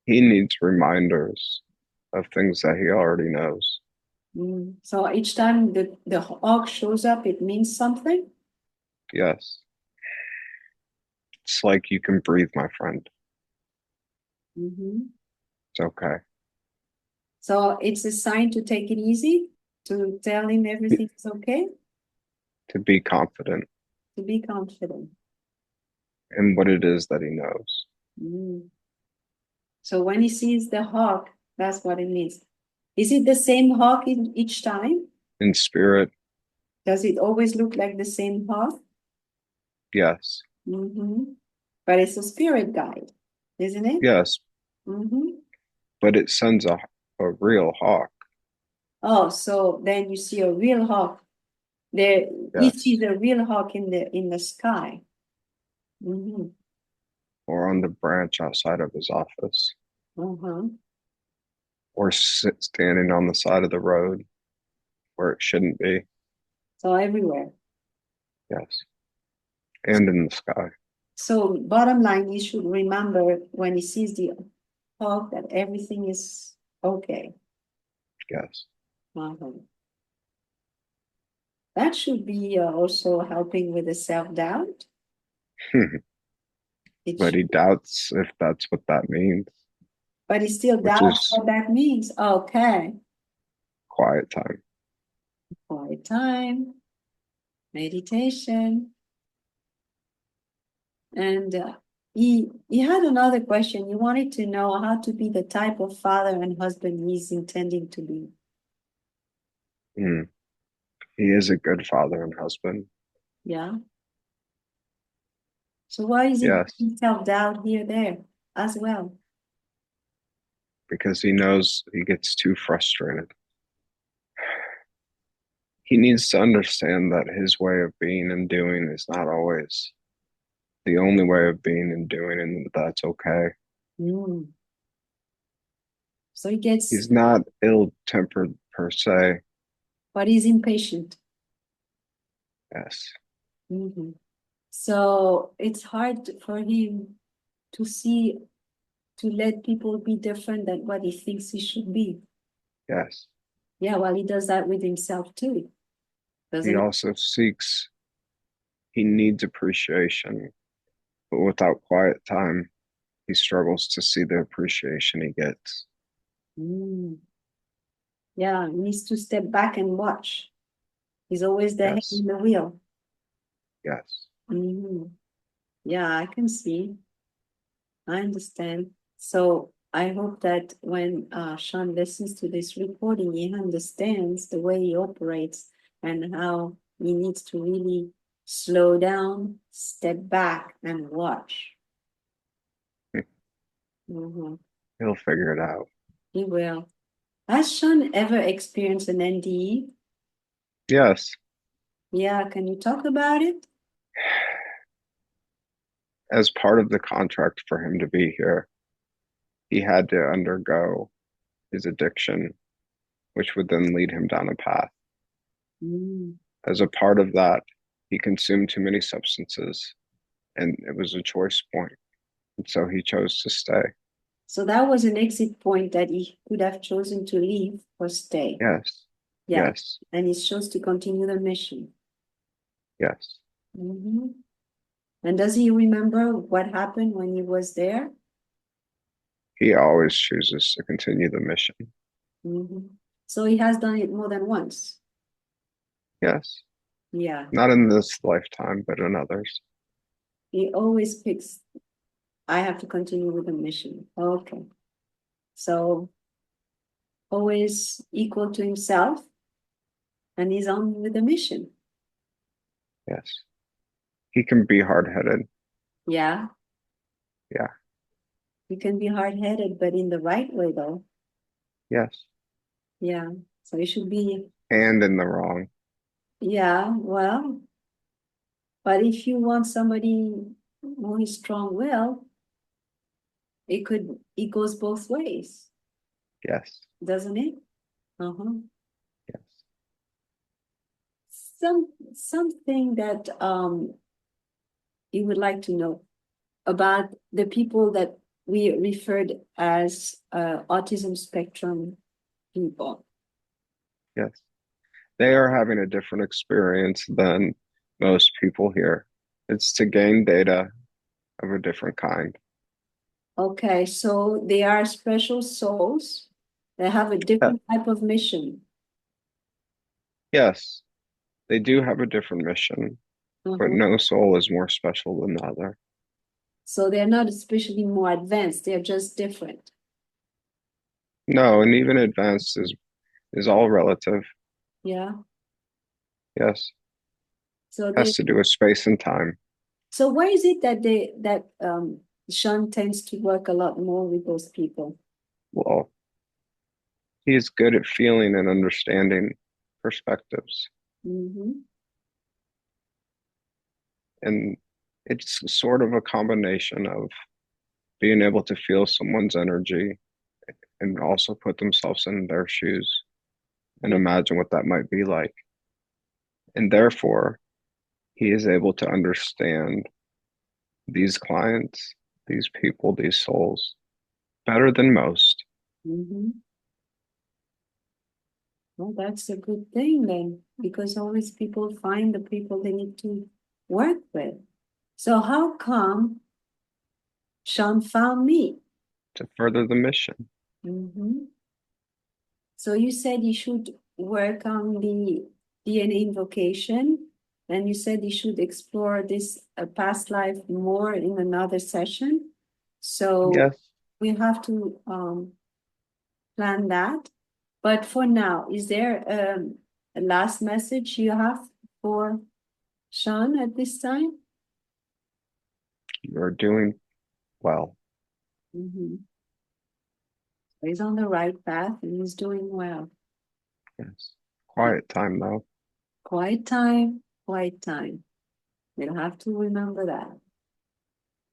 He needs reminders of things that he already knows. So each time the hawk shows up, it means something? Yes. It's like you can breathe, my friend. Mm-hmm. It's okay. So it's a sign to take it easy, to tell him everything's okay, To be confident to be confident. in what it is that he knows. Mm. So when he sees the hawk, that's what it means. Is it the same hawk in each time? In spirit, Does it always look like the same hawk? yes. Mm-hmm. But it's a spirit guide, isn't it? Yes, Mm-hmm. but it sends a real hawk. Oh, so then you see a real hawk. There, he Yes. sees a real hawk in the sky. Mm-hmm. Or on the branch outside of his office. Uh-huh. Or standing on the side of the road where it shouldn't be. So everywhere. Yes. And in the sky. So bottom line, you should remember when he sees the hawk that everything is okay. Yes. Uh-huh. That should be also helping with the self-doubt. It But should, he doubts if that's what that means, but he still which doubts is what that means. Okay. quiet time. Quiet time, meditation. And he had another question. He wanted to know how to be the type of father and husband he's intending to be. Mm. He is a good father and husband. Yeah. So why is he Yes, having self-doubt here, there as well? because he knows he gets too frustrated. He needs to understand that his way of being and doing is not always the only way of being and doing, and that's okay. Mm. So he gets, He's not ill-tempered per se. but he's impatient. Yes, Mhm. So it's hard for him to see, to let people be different than what he thinks he should be. yes. Yeah, well, he does that with himself too, He doesn't also seeks, he needs appreciation, but without quiet time, he struggles to see the appreciation he gets. he? Yeah, he needs to step back and watch. He's always the head Yes, in the wheel. yes. Mhm. Yeah, I can see. I understand. So I hope that when Sean listens to this recording, he understands the way he operates and how he needs to really slow down, step back, and watch. Mhm. He'll figure it out. He will. Has Sean ever experienced an NDE? Yes, Yeah, can you talk about it? as part of the contract for him to be here, he had to undergo his addiction, which would then lead him down a path. Mm. As a part of that, he consumed too many substances, and it was a choice point. And so he chose to stay. So that was an exit point that he could have chosen to leave or stay. Yes, Yeah, yes, and he chose to continue the mission. yes. Mhm. And does he remember what happened when he was there? He always chooses to continue the mission. Mhm. So he has done it more than once. Yes, Yeah, not in this lifetime, but in others. he always picks, I have to continue with the mission. Okay. So always equal to himself and he's on with the mission. Yes. he can be hard-headed. Yeah, Yeah. you can be hard-headed, but in the right way though. Yes. Yeah. So it should be, And in the wrong. yeah, well, but if you want somebody who is strong-willed, it goes both ways, Yes. doesn't it? Uh-huh. Yes. Something that you would like to know about the people that we referred as autism spectrum people. Yes. They are having a different experience than most people here. It's to gain data of a different kind. Okay, so they are special souls that have a Yeah. different type of mission. Yes, they do have a different mission, but Uh-huh. no soul is more special than the other. So they're not especially more advanced, they're just different. No, and even advanced is all relative. Yeah. Yes, So has they to do with space and time. so why is it that Sean tends to work a lot more with those people? Well, he's good at feeling and understanding perspectives, Mm-hmm. and it's sort of a combination of being able to feel someone's energy and also put themselves in their shoes and Yeah. imagine what that might be like. And therefore, he is able to understand these clients, these people, these souls better than most. Mm-hmm. Well, that's a good thing then, because always people find the people they need to work with. So how come Sean found me? To further the mission. Mm-hmm. So you said you should work on the DNA invocation, and you said you should explore this past life more in another session. So Yes, we have to plan that. But for now, is there a last message you have for Sean at this time? you're doing well. Mhm. He's on the right path and he's doing well. Yes. Quiet time though. Quiet time, quiet time. We'll have to remember that.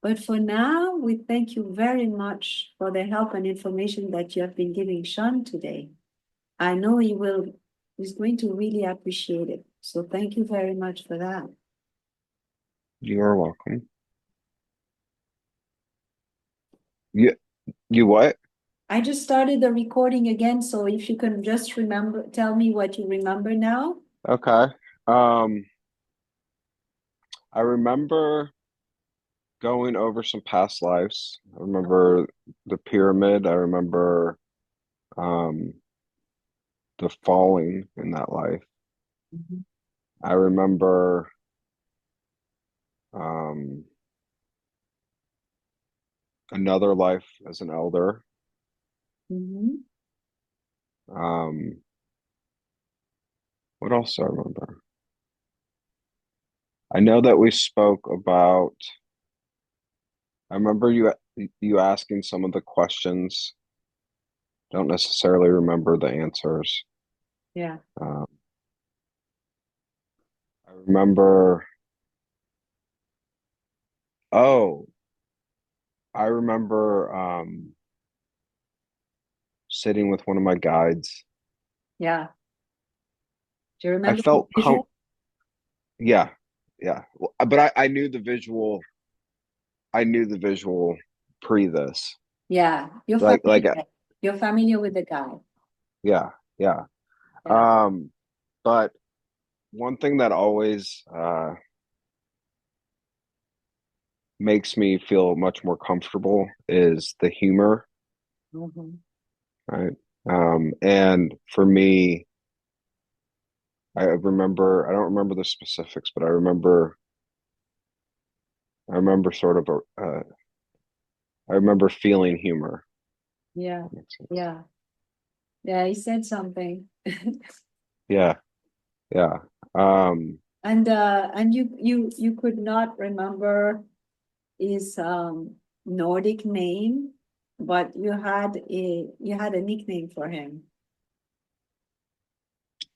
But for now, we thank you very much for the help and information that you have been giving Sean today. I know he's going to really appreciate it. So thank you very much for that. You are welcome. You what? I just started the recording again, so if you can just tell me what you remember now. Okay. Um, I remember going over some past lives. I remember the pyramid. I remember um the falling in that life. Mhm. I remember um another life as an elder. Mhm. Um, what else do I remember? I know that we spoke about, I remember you asking some of the questions. Don't necessarily remember the answers. Yeah. Um, I remember, oh, I remember sitting with one of my guides. Yeah. Do you I remember the felt visual? yeah, yeah. But I knew the visual. I knew the visual pre this. Yeah. Like You're familiar with the guy. yeah, yeah. Yeah. Um, but one thing that always makes me feel much more comfortable is the humor, Mhm. right? And for me, I don't remember the specifics, but I remember sort of I remember feeling humor. Yeah. That makes sense. Yeah. Yeah. He said something. Yeah, yeah. Um, And you could not remember his Nordic name, but you had a nickname for him.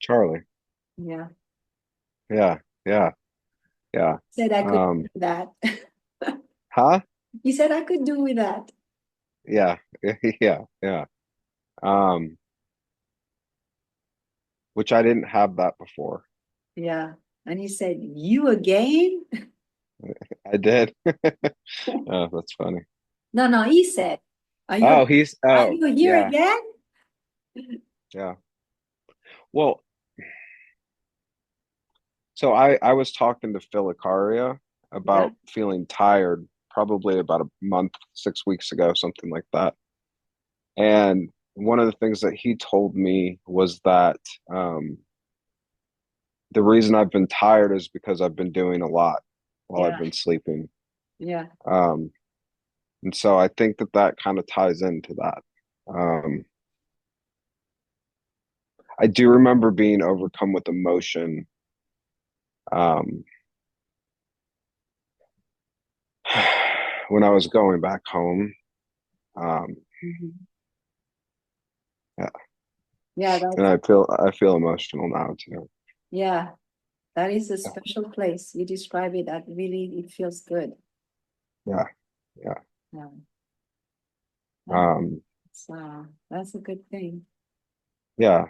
Charlie. Yeah. Yeah, yeah, yeah. Said I could Um, do that. huh? He said I could do with that. Yeah, yeah, yeah. Um, which I didn't have that before. Yeah. And he said, "You again?" I did. Oh, that's funny. No, no, he said, Oh, are oh, you here yeah, again?" yeah. Well, so I was talking to Philicaria Yeah. about feeling tired probably about a month, 6 weeks ago, something like that. And one of the things that he told me was that the reason I've been tired is because I've been doing a lot while I've Yeah. been sleeping. Yeah. Um, and so I think that that kind of ties into that. Um, I do remember being overcome with emotion um, when I was going back home. Um, Mhm. yeah, Yeah, and that's I feel emotional now too. yeah, that is a special place. You describe it that really it feels good. Yeah, yeah. Yeah. That's Um, that's a good thing. yeah.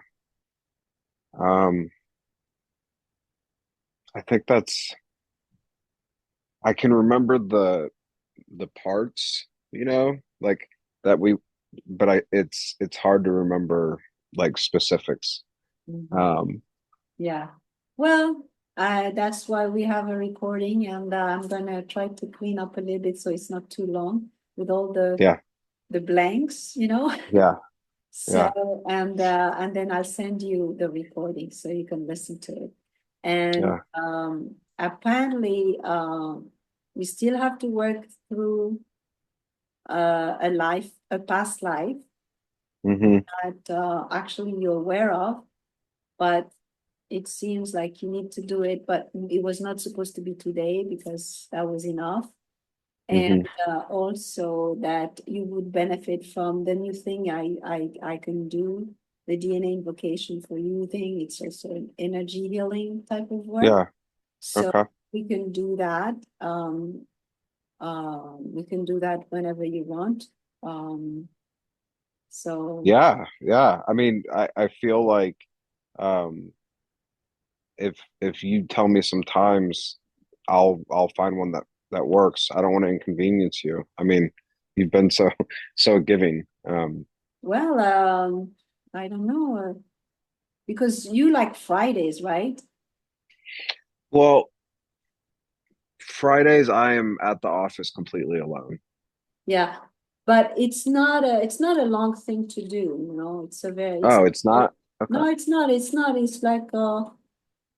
Um, I think that's I can remember the parts, like that we but I it's hard to remember like specifics. Mhm. Um, Yeah. Well, that's why we have a recording, and I'm gonna try to clean up a little bit so it's not too long with all yeah, the blanks, you know. yeah, yeah, So and then I'll send you the recording so you can listen to it. And yeah. apparently, we still have to work through a past life Hmm. that actually you're aware of, but it seems like you need to do it, but it was not supposed to be today because that was enough. And Hmm. also that you would benefit from the new thing I can do, the DNA invocation for you thing. It's also an energy healing type of work. Yeah. So Okay. we can do that. We can do that whenever you want. Um, so Yeah, yeah. I mean, I feel like um if you tell me some times, I'll find one that works. I don't want to inconvenience you. I mean, you've been so so giving. well, I don't know because you like Fridays, right? Well, Fridays I am at the office completely alone. Yeah, but it's not a long thing to do, you know. It's a very it's Oh, it's not? Okay. no, it's not. It's not. It's like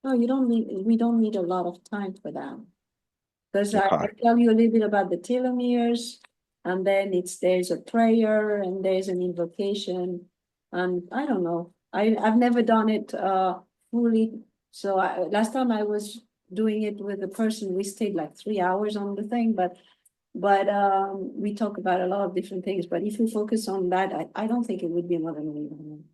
no, you don't need we don't need a lot of time for that. Because I Okay. tell you a little bit about the telomeres, and then there's a prayer and there's an invocation. And I don't know. I've never done it fully. So last time I was doing it with a person, we stayed like 3 hours on the thing, but we talk about a lot of different things. But if you focus on that, I don't think it would be more than a minute.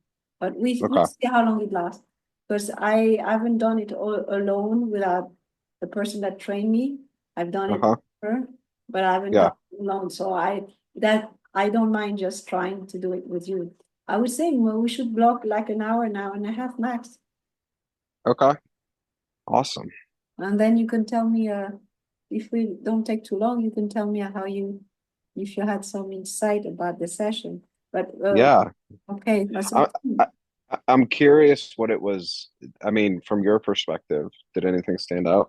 But we Okay. see how long it lasts. Because I haven't done it all alone without the person that trained me. I've done it Uh-huh. with her, but I haven't done Yeah. it alone. So I don't mind just trying to do it with you. I was saying, well, we should block like an hour and a half max. Okay. Awesome. And then you can tell me if we don't take too long, you can tell me how you if you had some insight about the session. But Yeah. okay, that's I, okay. I I'm curious what it was. I mean, from your perspective, did anything stand out?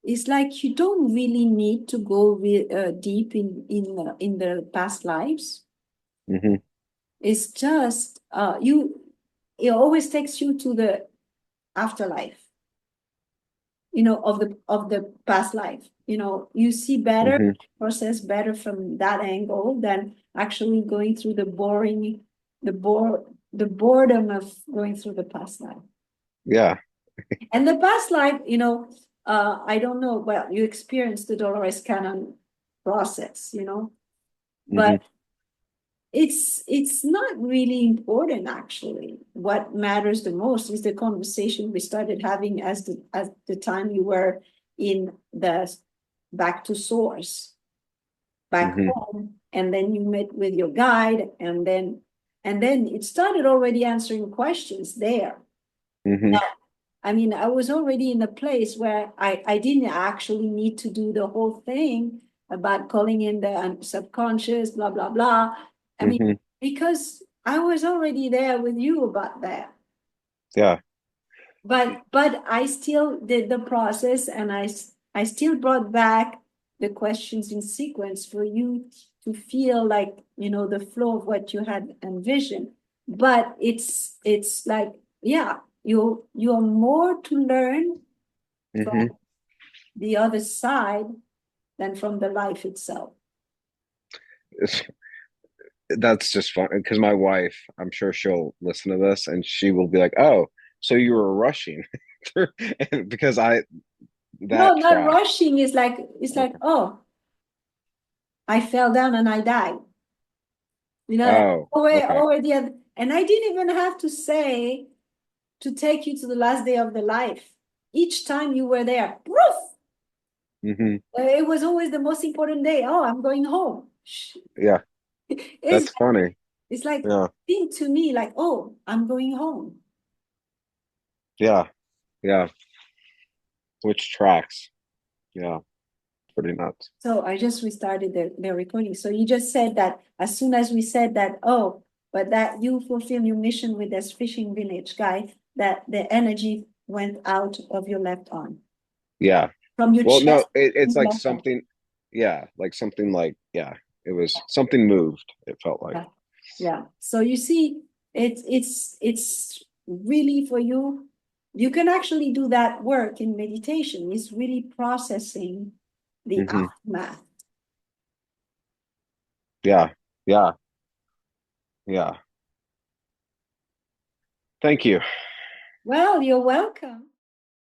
It's like you don't really need to go deep in the past lives. Hmm. It's just you. It always takes you to the afterlife, you know, of the past life. You know, you see better, Hmm. process better from that angle than actually going through the boredom of going through the past life. Yeah. And the past life, I don't know, well, you experienced the Dolores Cannon process, Hmm. but it's not really important actually. What matters the most is the conversation we started having as the time you were in the back to source, back Hmm. home, and then you met with your guide, and then it started already answering questions there. Hmm. I mean, I was already in a place where I didn't actually need to do the whole thing about calling in the subconscious, blah, blah, blah. I mean, Hmm. because I was already there with you about that. Yeah. But I still did the process, and I still brought back the questions in sequence for you to feel like, the flow of what you had envisioned. But it's like, yeah, you're more to learn from Hmm. the other side than from the life itself. That's just fun because my wife, I'm sure she'll listen to this and she will be like, "Oh, so you were rushing," because No, that not track. rushing is like, it's like, oh, I fell down and I died. Like Oh, okay. already, and I didn't even have to say to take you to the last day of the life. Each time you were there, poof, Hmm. it was always the most important day. Oh, I'm going home. Yeah, It's that's funny. it's like Yeah, being to me like, oh, I'm going home. yeah, yeah. Which tracks? Yeah, pretty nuts. So I just restarted the recording. So you just said that as soon as we said that, oh, but that you fulfill your mission with this fishing village guy, that the energy went out of your left arm. Yeah. From your Well, no, chest to it's your like left arm. something. Yeah, like something like yeah. It was something moved. It felt like. Yeah. Yeah. So you see, it's really for you. You can actually do that work in meditation. It's really processing the Hmm. aftermath. Yeah, yeah, yeah. Thank you. Well, you're welcome.